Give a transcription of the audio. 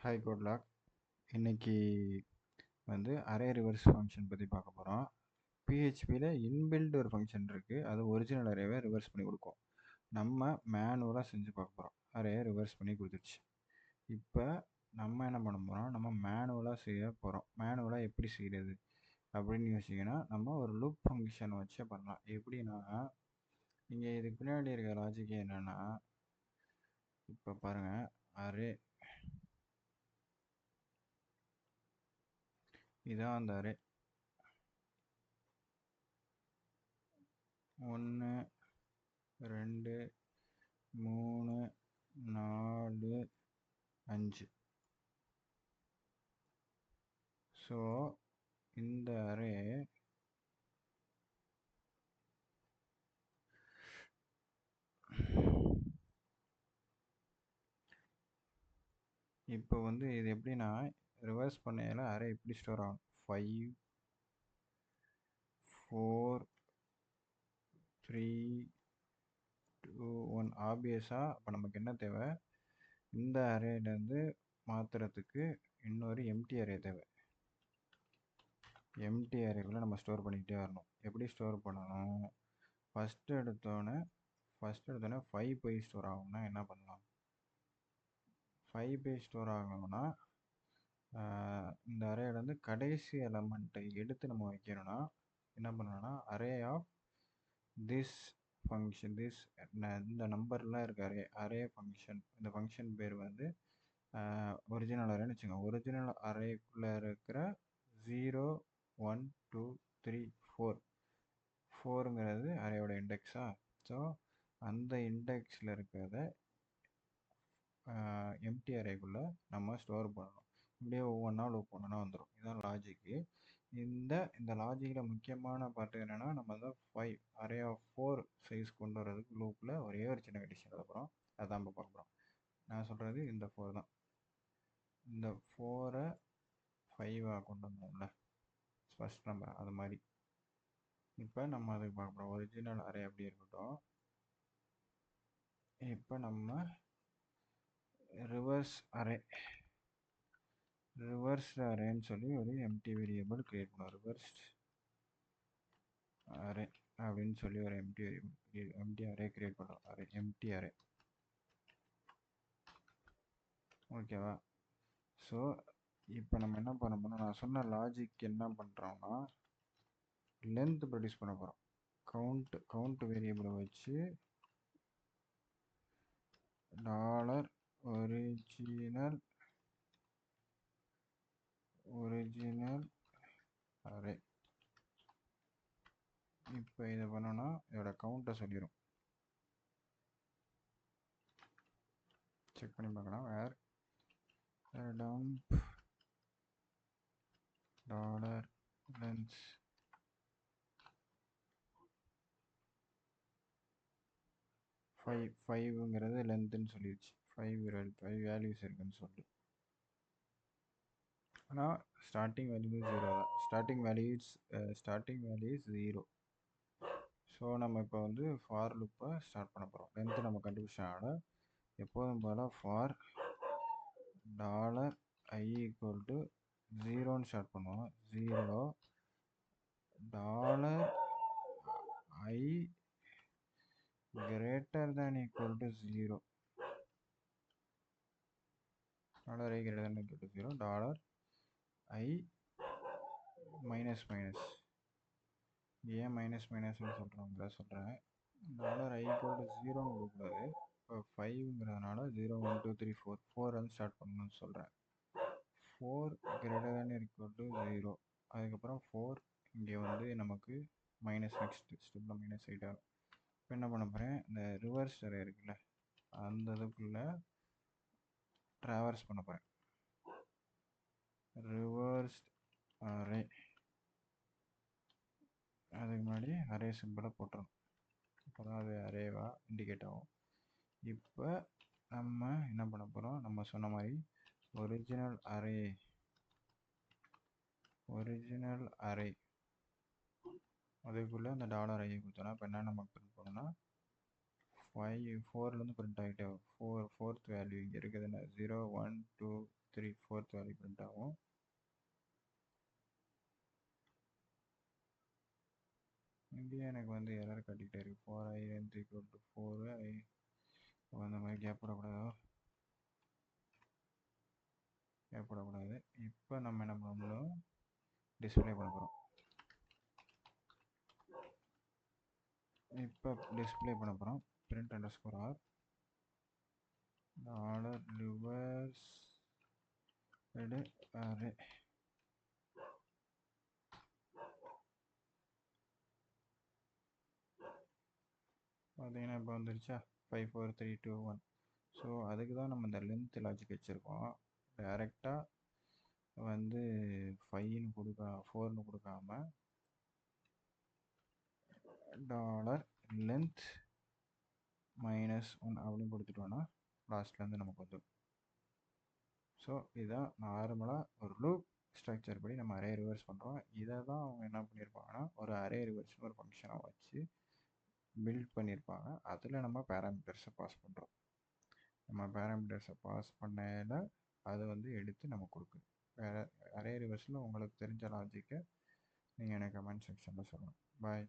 Hi good luck. இன்னைக்கு வந்து array reverse function பற்றி பார்க்க போகிறோம். பிஹெச்பியில் இன்பில்ட் ஒரு ஃபங்க்ஷன் இருக்குது, அது ஒரிஜினல் அரேவை ரிவர்ஸ் பண்ணி கொடுக்கும். நம்ம மேனுவலாக செஞ்சு பார்க்க போகிறோம். அரேயை ரிவர்ஸ் பண்ணி கொடுத்துருச்சு. இப்போ நம்ம என்ன பண்ண போகிறோம், நம்ம மேனுவலாக செய்ய போகிறோம். மேனுவலாக எப்படி செய்கிறது அப்படின்னு யோசிச்சிங்கன்னா, நம்ம ஒரு லூப் ஃபங்க்ஷன் வச்சு பண்ணலாம். எப்படின்னா, நீங்கள் இதுக்கு பின்னாடி இருக்க லாஜிக் என்னென்னா, இப்போ பாருங்கள், அரே இதான் அந்த அரே 1 2 3 4 5. ஸோ இந்த அரே இப்போ வந்து இது எப்படின்னா, ரிவர்ஸ் பண்ணையில் அரே எப்படி ஸ்டோர் ஆகும், 5 4 3 2 1. ஆப்வியஸாக அப்போ நமக்கு என்ன தேவை, இந்த அரேலேருந்து மாற்றுறதுக்கு இன்னொரு எம்டி அரே தேவை. எம்டி அரேக்குள்ளே நம்ம ஸ்டோர் பண்ணிக்கிட்டே வரணும். எப்படி ஸ்டோர் பண்ணணும், ஃபஸ்ட்டு எடுத்தோன்னே 5 போய் ஸ்டோர் ஆகும்னா என்ன பண்ணலாம், 5 போய் ஸ்டோர் ஆகணும்னா இந்த அரேலேருந்து கடைசி எலமெண்ட்டை எடுத்து நம்ம வைக்கணும்னா என்ன பண்ணணும்னா, அரே ஆஃப் திஸ் ஃபங்க்ஷன், இந்த நம்பர்லாம் இருக்க அரே ஃபங்க்ஷன், இந்த ஃபங்க்ஷன் பேர் வந்து ஒரிஜினல் அரேன்னு வச்சுக்கோங்க. ஒரிஜினல் அரேக்குள்ளே இருக்கிற 0 1 2 3 4 4ங்கிறது அரேயோட இண்டெக்ஸா. ஸோ அந்த இண்டெக்ஸில் இருக்கிறத எம்டி அரேக்குள்ளே நம்ம ஸ்டோர் பண்ணணும். இப்படியே ஒவ்வொன்றா லூப் ஒன்றா வந்துடும். இதுதான் லாஜிக்கு. இந்த லாஜிக்கில் முக்கியமான பார்ட்டு என்னென்னா, நம்ம தான் 5 அரே ஆஃப் 4 சைஸ் கொண்டு வரதுக்கு லூப்பில் ஒரே ஒரு சின்ன கண்டிஷன் எழுதுகிறோம். அதான் இப்போ பார்க்க போகிறோம். நான் சொல்கிறது இந்த 4 தான். இந்த 4-ஐ 5-ஆக கொண்டு வந்தோம்ல ஃபஸ்ட் நம்பர், அது மாதிரி இப்போ நம்ம அதுக்கு பார்க்க போகிறோம். ஒரிஜினல் அரே அப்படி இருக்கட்டும். இப்போ நம்ம ரிவர்ஸ் அரேன்னு சொல்லி ஒரு எம்டி வேரியபிள் கிரியேட் பண்ணுவோம். ரிவர்ஸ் அரே அப்படின்னு சொல்லி ஒரு எம்டி அரே கிரியேட் பண்ணுறோம். எம்டி அரே, ஓகேவா. ஸோ இப்போ நம்ம என்ன பண்ண போறோம், நான் சொன்ன லாஜிக் என்ன பண்ணுறோம்னா, லென்த் ப்ரொடியூஸ் பண்ண போகிறோம். கவுண்ட் வேரியபிளை வச்சு ஒரிஜினல் அரே. இப்போ இதை பண்ணோன்னா இதோட கவுண்ட்டை சொல்லிடும். செக் பண்ணி பார்க்கலாம். வேர் டம்ப் $length 5ங்கிறது லென்த்துன்னு சொல்லிடுச்சு. 5 வேல்யூஸ் இருக்குன்னு சொல்லி. ஆனால் ஸ்டார்டிங் வேல்யூ 0 தான். Starting value is 0. ஸோ நம்ம இப்போ வந்து ஃபார் லூப்பை ஸ்டார்ட் பண்ண போகிறோம். லென்த்து நம்ம கண்டுபிடிச்சனால எப்போதும் போல் ஃபார் $i = 0ன்னு ஸ்டார்ட் பண்ணுவோம். 0 $i greater than equal to 0. $i greater than equal to 0. $i minus ஏன் மைனஸ் மைனஸ்ன்னு சொல்கிறேன். $i equal to 0ன்னு கொடுக்கூடாது. இப்போ 5ங்கிறதுனால 0 1 2 3 4 வந்து ஸ்டார்ட் பண்ணணும்னு சொல்கிறேன். 4 greater than equal to 0. அதுக்கப்புறம் 4 இங்கே வந்து நமக்கு மைனஸ், நெக்ஸ்ட் ஸ்டெப்பில் மைனஸ் ஆகிட்டாங்க. இப்போ என்ன பண்ண போகிறேன், இந்த ரிவர்ஸ் அரே இருக்குல்ல, அந்த இதுக்குள்ளே ட்ராவர்ஸ் பண்ண போகிறேன். ரிவர்ஸ் அரே, அதுக்கு முன்னாடி அரே சிம்பிளை போட்டுரும். இப்போ தான் அது அரேவா இண்டிகேட் ஆகும். இப்போ நம்ம என்ன பண்ண போகிறோம், நம்ம சொன்ன மாதிரி ஒரிஜினல் அரே அதுக்குள்ளே அந்த $i கொடுத்தோன்னா இப்போ என்ன நமக்கு பிரிண்ட் பண்ணோன்னா 4லேருந்து பிரிண்ட் ஆகிட்டே 4th வேல்யூ இங்கே இருக்குதுன்னா 0 1 2 3 வந்து எரர் காட்டிக்கிட்டே இருக்கு. 4i length equal to 4i. அந்த மாதிரி கேப் விடக்கூடாது. இப்போ நம்ம என்ன பண்ணணும், டிஸ்பிளே பண்ண போகிறோம். இப்போ டிஸ்பிளே பண்ண போகிறோம். print underscore r dollar reverse array. பார்த்தீங்கன்னா இப்போ வந்துருச்சா 5 4 3 2 1. ஸோ அதுக்கு தான் நம்ம இந்த லென்த் லாஜிக் வச்சுருக்கோம். டைரெக்டாக வந்து 5ன்னு 4ன்னு கொடுக்காம டாலர் லென்த் -1 அப்படின்னு கொடுத்துட்டோன்னா லாஸ்ட்லேருந்து நமக்கு வந்துடும். ஸோ இதான் நார்மலாக ஒரு லூப் ஸ்ட்ரக்சர் படி நம்ம அரே ரிவர்ஸ் பண்ணுறோம். இதை தான் அவங்க என்ன பண்ணியிருப்பாங்கன்னா ஒரு அரே ரிவர்ஸ்னு ஒரு ஃபங்க்ஷனை வச்சு பில்ட் பண்ணியிருப்பாங்க. அதில் நம்ம பேராமீட்டர்ஸை பாஸ் பண்ணுறோம். நம்ம பேராமீட்டர்ஸை பாஸ் பண்ணல அதை வந்து எடுத்து நம்ம கொடுக்குது. வேறு அரே ரிவர்ஸில் உங்களுக்கு தெரிஞ்ச லாஜிக்கை நீங்கள் எனக்கு கமெண்ட் செக்ஷனில் சொல்லணும். பாய்.